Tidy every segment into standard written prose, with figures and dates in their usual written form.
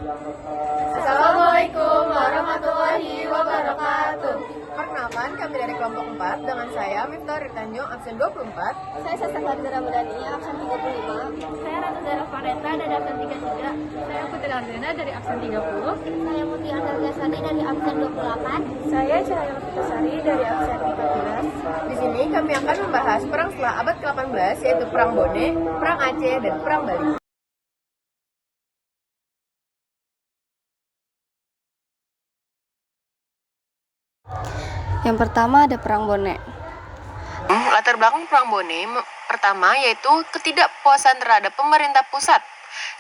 Assalamualaikum warahmatullahi wabarakatuh. Perkenalkan, kami dari kelompok 4 dengan saya Miftah Ritanjung, absen 24. Saya Sasa Fardira Madani, absen 35. Saya Ratu Zara Fareta dari absen 33. Saya Putri Aldena dari absen 30. Saya Muti Andal Gasani dari absen 28. Saya Cahaya Putasari dari absen 14. Di sini kami akan membahas perang setelah abad ke-18, yaitu Perang Bone, Perang Aceh, dan Perang Bali. Yang pertama ada Perang Bone. Latar belakang Perang Bone pertama yaitu ketidakpuasan terhadap pemerintah pusat.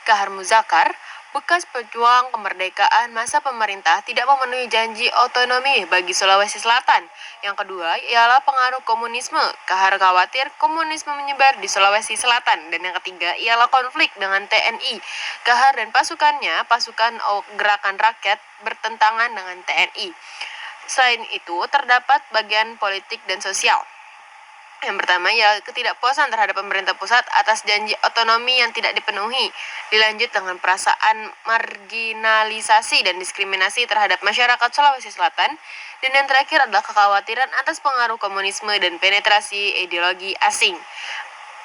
Kahar Muzakar, bekas pejuang kemerdekaan masa pemerintah, tidak memenuhi janji otonomi bagi Sulawesi Selatan. Yang kedua ialah pengaruh komunisme. Kahar khawatir komunisme menyebar di Sulawesi Selatan. Dan yang ketiga ialah konflik dengan TNI. Kahar dan pasukannya, pasukan gerakan rakyat, bertentangan dengan TNI. Selain itu, terdapat bagian politik dan sosial. Yang pertama ya ketidakpuasan terhadap pemerintah pusat atas janji otonomi yang tidak dipenuhi. Dilanjut dengan perasaan marginalisasi dan diskriminasi terhadap masyarakat Sulawesi Selatan. Dan yang terakhir adalah kekhawatiran atas pengaruh komunisme dan penetrasi ideologi asing.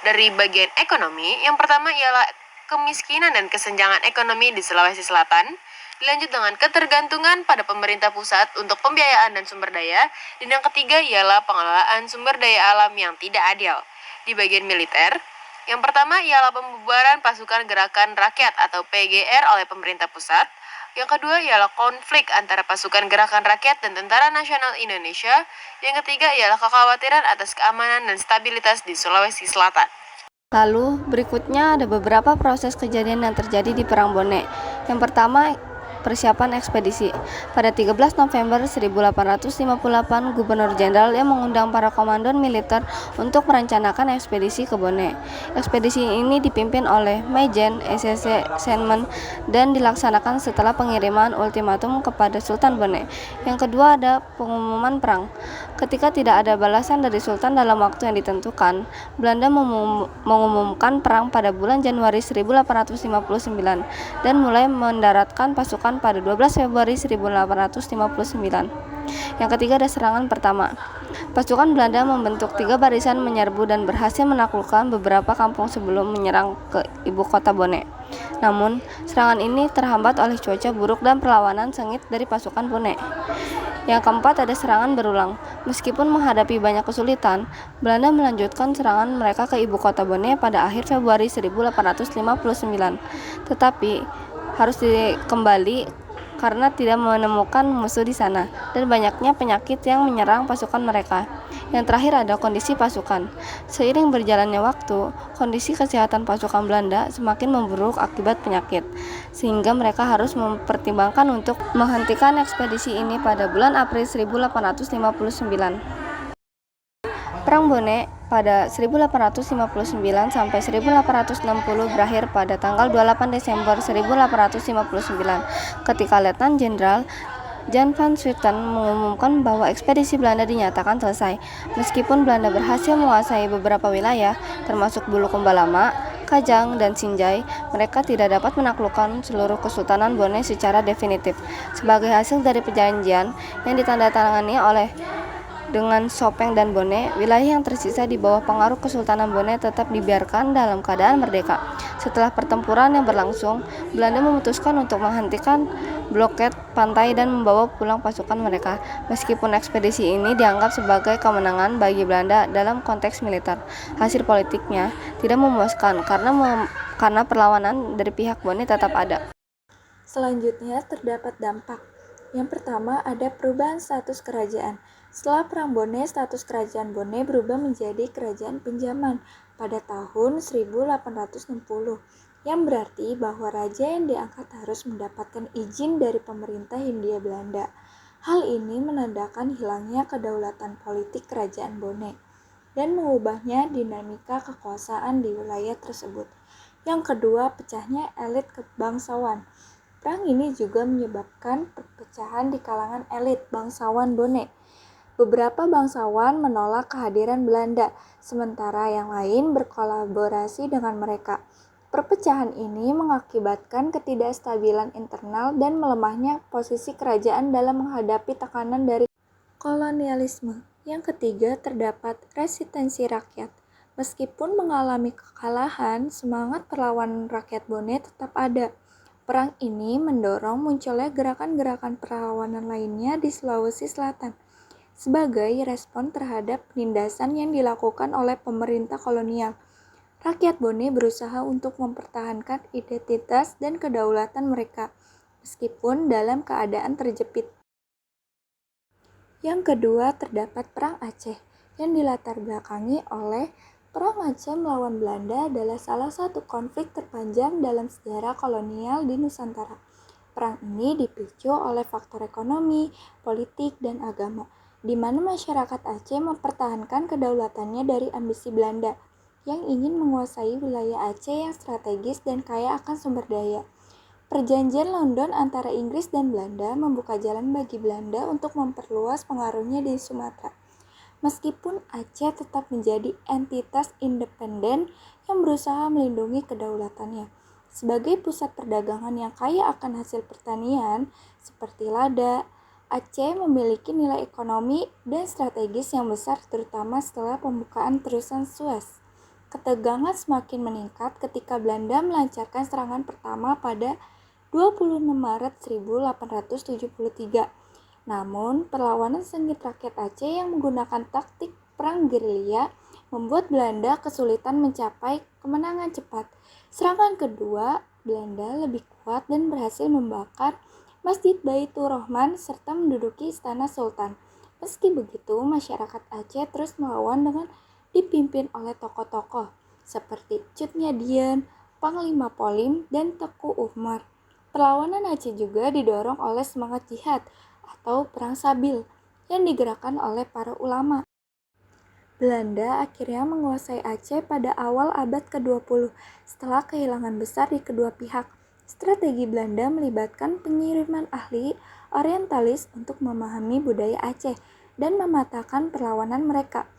Dari bagian ekonomi, yang pertama ialah kemiskinan dan kesenjangan ekonomi di Sulawesi Selatan. Dilanjut dengan ketergantungan pada pemerintah pusat untuk pembiayaan dan sumber daya. Dan yang ketiga ialah pengelolaan sumber daya alam yang tidak adil. Di bagian militer, yang pertama ialah pembubaran pasukan gerakan rakyat atau PGR oleh pemerintah pusat. Yang kedua ialah konflik antara pasukan gerakan rakyat dan Tentara Nasional Indonesia. Yang ketiga ialah kekhawatiran atas keamanan dan stabilitas di Sulawesi Selatan. Lalu berikutnya ada beberapa proses kejadian yang terjadi di Perang Bone. Yang pertama, persiapan ekspedisi. Pada 13 November 1858, Gubernur Jenderal yang mengundang para komandan militer untuk merencanakan ekspedisi ke Bone. Ekspedisi ini dipimpin oleh Majen SSC Senmen dan dilaksanakan setelah pengiriman ultimatum kepada Sultan Bone. Yang kedua ada pengumuman perang. Ketika tidak ada balasan dari Sultan dalam waktu yang ditentukan, Belanda mengumumkan perang pada bulan Januari 1859 dan mulai mendaratkan pasukan pada 12 Februari 1859. Yang ketiga ada serangan pertama. Pasukan Belanda membentuk 3 barisan menyerbu dan berhasil menaklukkan beberapa kampung sebelum menyerang ke ibu kota Bone. Namun, serangan ini terhambat oleh cuaca buruk dan perlawanan sengit dari pasukan Bone. Yang keempat ada serangan berulang. Meskipun menghadapi banyak kesulitan, Belanda melanjutkan serangan mereka ke ibu kota Bone pada akhir Februari 1859. Tetapi harus dikembali karena tidak menemukan musuh di sana dan banyaknya penyakit yang menyerang pasukan mereka. Yang terakhir ada kondisi pasukan. Seiring berjalannya waktu, kondisi kesehatan pasukan Belanda semakin memburuk akibat penyakit, sehingga mereka harus mempertimbangkan untuk menghentikan ekspedisi ini pada bulan April 1859. Perang Bone pada 1859 sampai 1860 berakhir pada tanggal 28 Desember 1859 ketika Letnan Jenderal Jan van Swieten mengumumkan bahwa ekspedisi Belanda dinyatakan selesai. Meskipun Belanda berhasil menguasai beberapa wilayah, termasuk Bulukumba Lama, Kajang, dan Sinjai, mereka tidak dapat menaklukkan seluruh Kesultanan Bone secara definitif. Sebagai hasil dari perjanjian yang ditandatangani oleh dengan Sopeng dan Bone, wilayah yang tersisa di bawah pengaruh Kesultanan Bone tetap dibiarkan dalam keadaan merdeka. Setelah pertempuran yang berlangsung, Belanda memutuskan untuk menghentikan blokade pantai dan membawa pulang pasukan mereka. Meskipun ekspedisi ini dianggap sebagai kemenangan bagi Belanda dalam konteks militer, hasil politiknya tidak memuaskan karena perlawanan dari pihak Bone tetap ada. Selanjutnya terdapat dampak. Yang pertama ada perubahan status kerajaan. Setelah Perang Bone, status kerajaan Bone berubah menjadi kerajaan pinjaman pada tahun 1860, yang berarti bahwa raja yang diangkat harus mendapatkan izin dari pemerintah Hindia Belanda. Hal ini menandakan hilangnya kedaulatan politik kerajaan Bone dan mengubahnya dinamika kekuasaan di wilayah tersebut. Yang kedua, pecahnya elit kebangsawan. Perang ini juga menyebabkan perpecahan di kalangan elit bangsawan Bone. Beberapa bangsawan menolak kehadiran Belanda, sementara yang lain berkolaborasi dengan mereka. Perpecahan ini mengakibatkan ketidakstabilan internal dan melemahnya posisi kerajaan dalam menghadapi tekanan dari kolonialisme. Yang ketiga, terdapat resistensi rakyat. Meskipun mengalami kekalahan, semangat perlawanan rakyat Bone tetap ada. Perang ini mendorong munculnya gerakan-gerakan perlawanan lainnya di Sulawesi Selatan sebagai respon terhadap penindasan yang dilakukan oleh pemerintah kolonial. Rakyat Bone berusaha untuk mempertahankan identitas dan kedaulatan mereka, meskipun dalam keadaan terjepit. Yang kedua, terdapat Perang Aceh, yang dilatar belakangi oleh Perang Aceh melawan Belanda adalah salah satu konflik terpanjang dalam sejarah kolonial di Nusantara. Perang ini dipicu oleh faktor ekonomi, politik, dan agama, di mana masyarakat Aceh mempertahankan kedaulatannya dari ambisi Belanda yang ingin menguasai wilayah Aceh yang strategis dan kaya akan sumber daya. Perjanjian London antara Inggris dan Belanda membuka jalan bagi Belanda untuk memperluas pengaruhnya di Sumatera. Meskipun Aceh tetap menjadi entitas independen yang berusaha melindungi kedaulatannya. Sebagai pusat perdagangan yang kaya akan hasil pertanian seperti lada, Aceh memiliki nilai ekonomi dan strategis yang besar terutama setelah pembukaan terusan Suez. Ketegangan semakin meningkat ketika Belanda melancarkan serangan pertama pada 26 Maret 1873. Namun, perlawanan sengit rakyat Aceh yang menggunakan taktik perang gerilya membuat Belanda kesulitan mencapai kemenangan cepat. Serangan kedua, Belanda lebih kuat dan berhasil membakar Masjid Baitur Rahman serta menduduki Istana Sultan. Meski begitu, masyarakat Aceh terus melawan dengan dipimpin oleh tokoh-tokoh seperti Cut Nyadien, Panglima Polim, dan Teku Umar. Perlawanan Aceh juga didorong oleh semangat jihad atau Perang Sabil yang digerakkan oleh para ulama. Belanda akhirnya menguasai Aceh pada awal abad ke-20 setelah kehilangan besar di kedua pihak. Strategi Belanda melibatkan pengiriman ahli orientalis untuk memahami budaya Aceh dan mematahkan perlawanan mereka.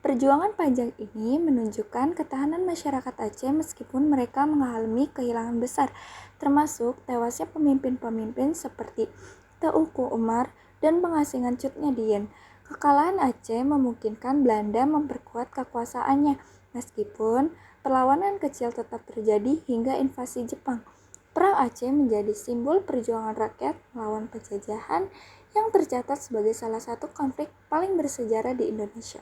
Perjuangan panjang ini menunjukkan ketahanan masyarakat Aceh meskipun mereka mengalami kehilangan besar, termasuk tewasnya pemimpin-pemimpin seperti Teuku Umar dan pengasingan Cut Nyadien. Kekalahan Aceh memungkinkan Belanda memperkuat kekuasaannya, meskipun perlawanan kecil tetap terjadi hingga invasi Jepang. Perang Aceh menjadi simbol perjuangan rakyat melawan penjajahan yang tercatat sebagai salah satu konflik paling bersejarah di Indonesia.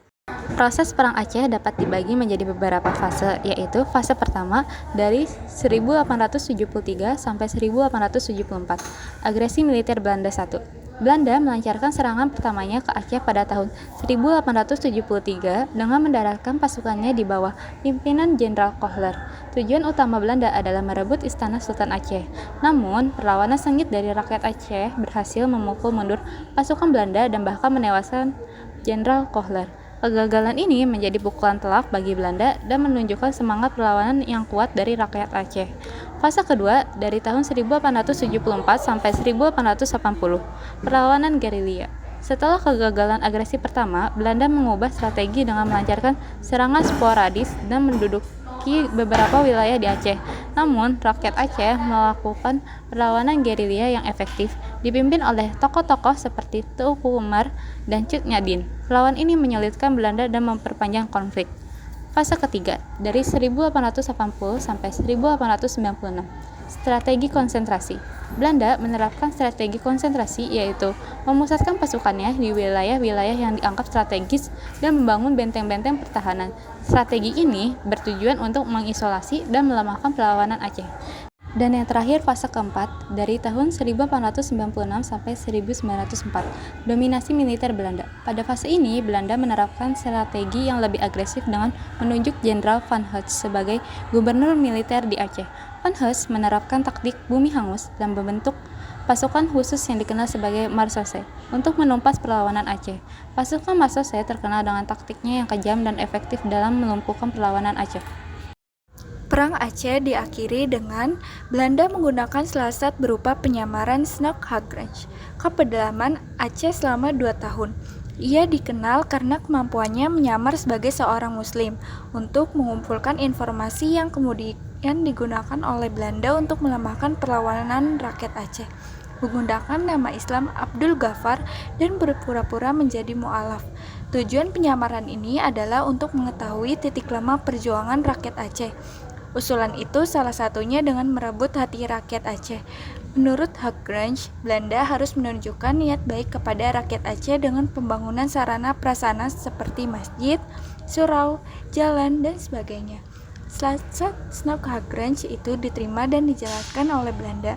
Proses Perang Aceh dapat dibagi menjadi beberapa fase, yaitu fase pertama dari 1873 sampai 1874. Agresi militer Belanda 1. Belanda melancarkan serangan pertamanya ke Aceh pada tahun 1873 dengan mendaratkan pasukannya di bawah pimpinan Jenderal Kohler. Tujuan utama Belanda adalah merebut Istana Sultan Aceh. Namun, perlawanan sengit dari rakyat Aceh berhasil memukul mundur pasukan Belanda dan bahkan menewaskan Jenderal Kohler. Kegagalan ini menjadi pukulan telak bagi Belanda dan menunjukkan semangat perlawanan yang kuat dari rakyat Aceh. Fase kedua dari tahun 1874 sampai 1880, perlawanan gerilya. Setelah kegagalan agresi pertama, Belanda mengubah strategi dengan melancarkan serangan sporadis dan menduduki beberapa wilayah di Aceh. Namun, rakyat Aceh melakukan perlawanan gerilya yang efektif, dipimpin oleh tokoh-tokoh seperti Teuku Umar dan Cut Nyadien. Perlawanan ini menyulitkan Belanda dan memperpanjang konflik. Fase ketiga, dari 1880 sampai 1896, strategi konsentrasi. Belanda menerapkan strategi konsentrasi, yaitu memusatkan pasukannya di wilayah-wilayah yang dianggap strategis dan membangun benteng-benteng pertahanan. Strategi ini bertujuan untuk mengisolasi dan melemahkan perlawanan Aceh. Dan yang terakhir fase keempat, dari tahun 1896 sampai 1904, dominasi militer Belanda. Pada fase ini, Belanda menerapkan strategi yang lebih agresif dengan menunjuk Jenderal Van Hees sebagai gubernur militer di Aceh. Van Hees menerapkan taktik bumi hangus dan membentuk pasukan khusus yang dikenal sebagai Marsose untuk menumpas perlawanan Aceh. Pasukan Marsose terkenal dengan taktiknya yang kejam dan efektif dalam melumpuhkan perlawanan Aceh. Perang Aceh diakhiri dengan Belanda menggunakan siasat berupa penyamaran Snoek-Haggrange ke pedalaman Aceh selama 2 tahun. Ia dikenal karena kemampuannya menyamar sebagai seorang muslim untuk mengumpulkan informasi yang digunakan oleh Belanda untuk melemahkan perlawanan rakyat Aceh, menggunakan nama Islam Abdul Ghaffar dan berpura-pura menjadi mu'alaf. Tujuan penyamaran ini adalah untuk mengetahui titik lemah perjuangan rakyat Aceh. Usulan itu salah satunya dengan merebut hati rakyat Aceh. Menurut Haggrange, Belanda harus menunjukkan niat baik kepada rakyat Aceh dengan pembangunan sarana prasarana seperti masjid, surau, jalan, dan sebagainya. Snap Haggrange itu diterima dan dijalankan oleh Belanda.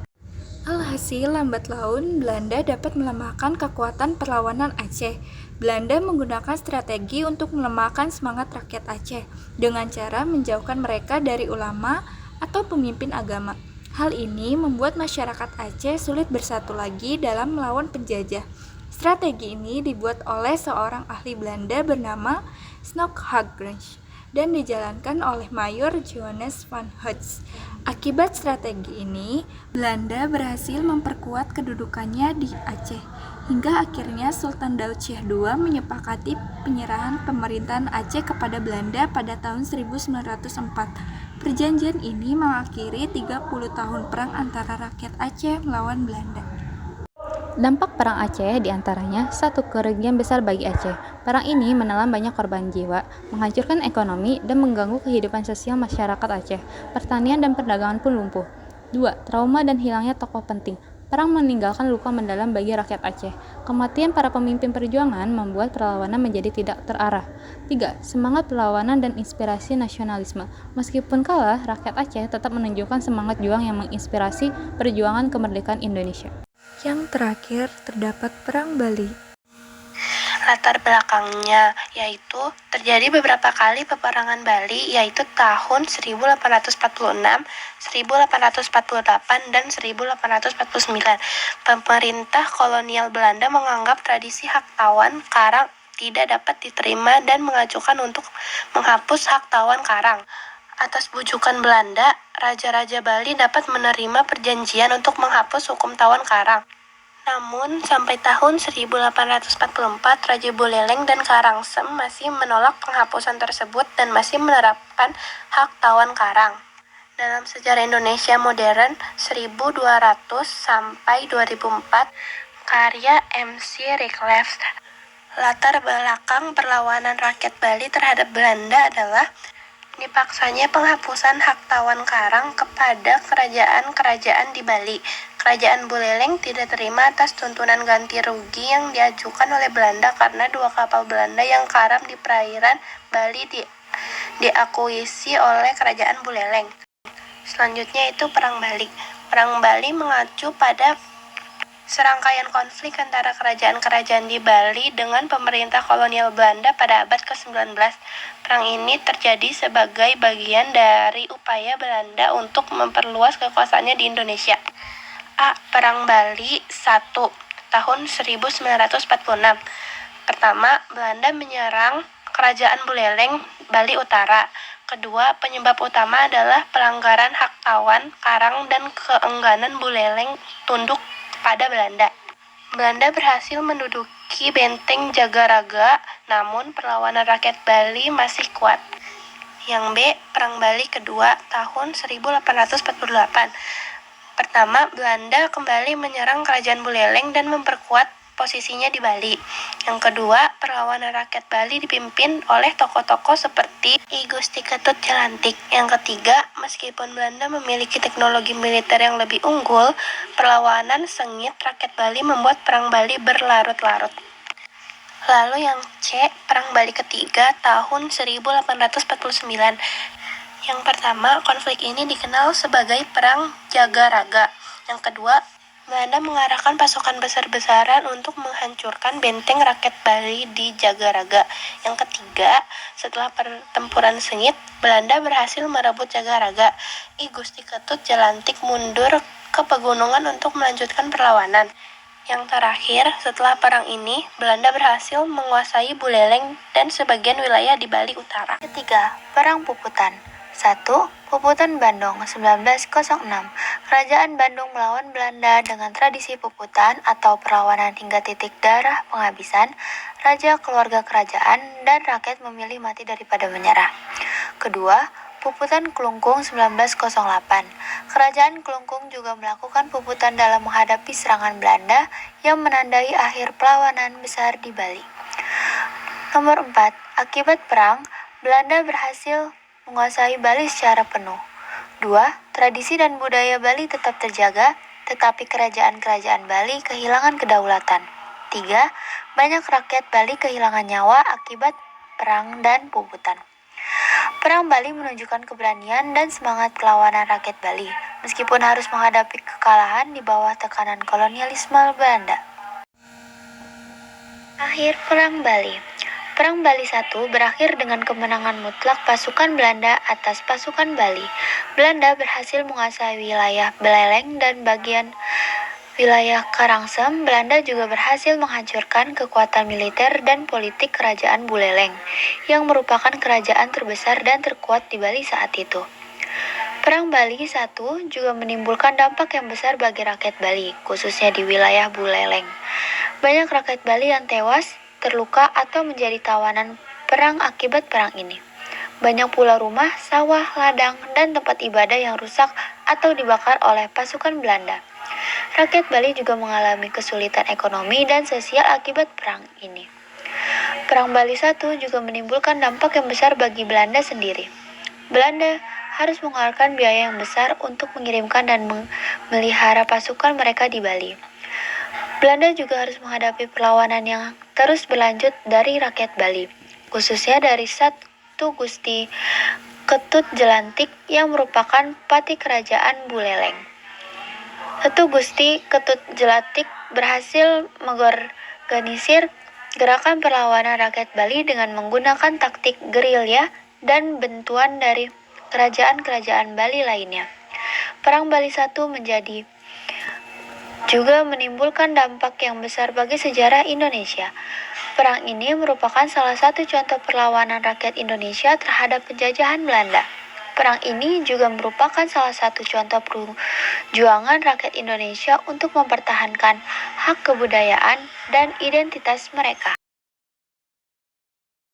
Alhasil, lambat laun Belanda dapat melemahkan kekuatan perlawanan Aceh. Belanda menggunakan strategi untuk melemahkan semangat rakyat Aceh dengan cara menjauhkan mereka dari ulama atau pemimpin agama. Hal ini membuat masyarakat Aceh sulit bersatu lagi dalam melawan penjajah. Strategi ini dibuat oleh seorang ahli Belanda bernama Snap Haggrange dan dijalankan oleh Mayor Johannes van Heijs. Akibat strategi ini, Belanda berhasil memperkuat kedudukannya di Aceh, hingga akhirnya Sultan Daud Syekh II menyepakati penyerahan pemerintahan Aceh kepada Belanda pada tahun 1904. Perjanjian ini mengakhiri 30 tahun perang antara rakyat Aceh melawan Belanda. Dampak Perang Aceh diantaranya satu kerugian besar bagi Aceh. Perang ini menelan banyak korban jiwa, menghancurkan ekonomi, dan mengganggu kehidupan sosial masyarakat Aceh. Pertanian dan perdagangan pun lumpuh. 2. Trauma dan hilangnya tokoh penting. Perang meninggalkan luka mendalam bagi rakyat Aceh. Kematian para pemimpin perjuangan membuat perlawanan menjadi tidak terarah. 3. Semangat perlawanan dan inspirasi nasionalisme. Meskipun kalah, rakyat Aceh tetap menunjukkan semangat juang yang menginspirasi perjuangan kemerdekaan Indonesia. Yang terakhir, terdapat Perang Bali. Latar belakangnya yaitu terjadi beberapa kali peperangan Bali, yaitu tahun 1846, 1848, dan 1849. Pemerintah kolonial Belanda menganggap tradisi hak tawan karang tidak dapat diterima dan mengajukan untuk menghapus hak tawan karang. Atas bujukan Belanda, Raja-Raja Bali dapat menerima perjanjian untuk menghapus hukum tawan karang. Namun, sampai tahun 1844, Raja Buleleng dan Karangsem masih menolak penghapusan tersebut dan masih menerapkan hak tawan karang. Dalam sejarah Indonesia modern 1200 sampai 2004, karya MC Reclef. Latar belakang perlawanan rakyat Bali terhadap Belanda adalah dipaksanya penghapusan hak tawan karang kepada kerajaan-kerajaan di Bali. Kerajaan Buleleng tidak terima atas tuntunan ganti rugi yang diajukan oleh Belanda karena 2 kapal Belanda yang karam di perairan Bali diakuisisi oleh kerajaan Buleleng. Selanjutnya itu Perang Bali. Perang Bali mengacu pada serangkaian konflik antara kerajaan-kerajaan di Bali dengan pemerintah kolonial Belanda pada abad ke-19. Perang ini terjadi sebagai bagian dari upaya Belanda untuk memperluas kekuasaannya di Indonesia. A. Perang Bali 1 tahun 1946. Pertama, Belanda menyerang kerajaan Buleleng, Bali Utara. Kedua, penyebab utama adalah pelanggaran hak tawan karang dan keengganan Buleleng tunduk pada Belanda. Belanda berhasil menduduki benteng Jagaraga, namun perlawanan rakyat Bali masih kuat. Yang B. Perang Bali kedua tahun 1848. Pertama, Belanda kembali menyerang kerajaan Buleleng dan memperkuat posisinya di Bali. Yang kedua, perlawanan rakyat Bali dipimpin oleh tokoh-tokoh seperti I Gusti Ketut Jalantik. Yang ketiga, meskipun Belanda memiliki teknologi militer yang lebih unggul, perlawanan sengit rakyat Bali membuat Perang Bali berlarut-larut. Lalu yang C, Perang Bali ketiga tahun 1849. Yang pertama, konflik ini dikenal sebagai Perang Jagaraga. Yang kedua, Belanda mengarahkan pasukan besar-besaran untuk menghancurkan benteng rakyat Bali di Jagaraga. Yang ketiga, setelah pertempuran sengit, Belanda berhasil merebut Jagaraga. I Gusti Ketut Jalantik mundur ke pegunungan untuk melanjutkan perlawanan. Yang terakhir, setelah perang ini, Belanda berhasil menguasai Buleleng dan sebagian wilayah di Bali Utara. Ketiga, Perang Puputan. 1. Puputan Bandung 1906. Kerajaan Bandung melawan Belanda dengan tradisi puputan atau perlawanan hingga titik darah penghabisan. Raja, keluarga kerajaan, dan rakyat memilih mati daripada menyerah. Kedua, Puputan Kelungkung 1908. Kerajaan Kelungkung juga melakukan puputan dalam menghadapi serangan Belanda yang menandai akhir perlawanan besar di Bali. Nomor 4. Akibat perang, Belanda berhasil menguasai Bali secara penuh. 2. Tradisi dan budaya Bali tetap terjaga, tetapi kerajaan-kerajaan Bali kehilangan kedaulatan. 3. Banyak rakyat Bali kehilangan nyawa akibat perang dan puputan. Perang Bali menunjukkan keberanian dan semangat perlawanan rakyat Bali, meskipun harus menghadapi kekalahan di bawah tekanan kolonialisme Belanda. Akhir Perang Bali. Perang Bali I berakhir dengan kemenangan mutlak pasukan Belanda atas pasukan Bali. Belanda berhasil menguasai wilayah Beleleng dan bagian wilayah Karangsem. Belanda juga berhasil menghancurkan kekuatan militer dan politik kerajaan Buleleng, yang merupakan kerajaan terbesar dan terkuat di Bali saat itu. Perang Bali I juga menimbulkan dampak yang besar bagi rakyat Bali, khususnya di wilayah Buleleng. Banyak rakyat Bali yang tewas, terluka, atau menjadi tawanan perang akibat perang ini. Banyak pula rumah, sawah, ladang, dan tempat ibadah yang rusak atau dibakar oleh pasukan Belanda. Rakyat Bali juga mengalami kesulitan ekonomi dan sosial akibat perang ini. Perang Bali I juga menimbulkan dampak yang besar bagi Belanda sendiri. Belanda harus mengeluarkan biaya yang besar untuk mengirimkan dan memelihara pasukan mereka di Bali. Belanda juga harus menghadapi perlawanan yang terus berlanjut dari rakyat Bali, khususnya dari Satu Gusti Ketut Jelantik yang merupakan pati kerajaan Buleleng. Satu Gusti Ketut Jelantik berhasil mengorganisir gerakan perlawanan rakyat Bali dengan menggunakan taktik gerilya dan bantuan dari kerajaan-kerajaan Bali lainnya. Perang Bali I juga menimbulkan dampak yang besar bagi sejarah Indonesia. Perang ini merupakan salah satu contoh perlawanan rakyat Indonesia terhadap penjajahan Belanda. Perang ini juga merupakan salah satu contoh perjuangan rakyat Indonesia untuk mempertahankan hak kebudayaan dan identitas mereka.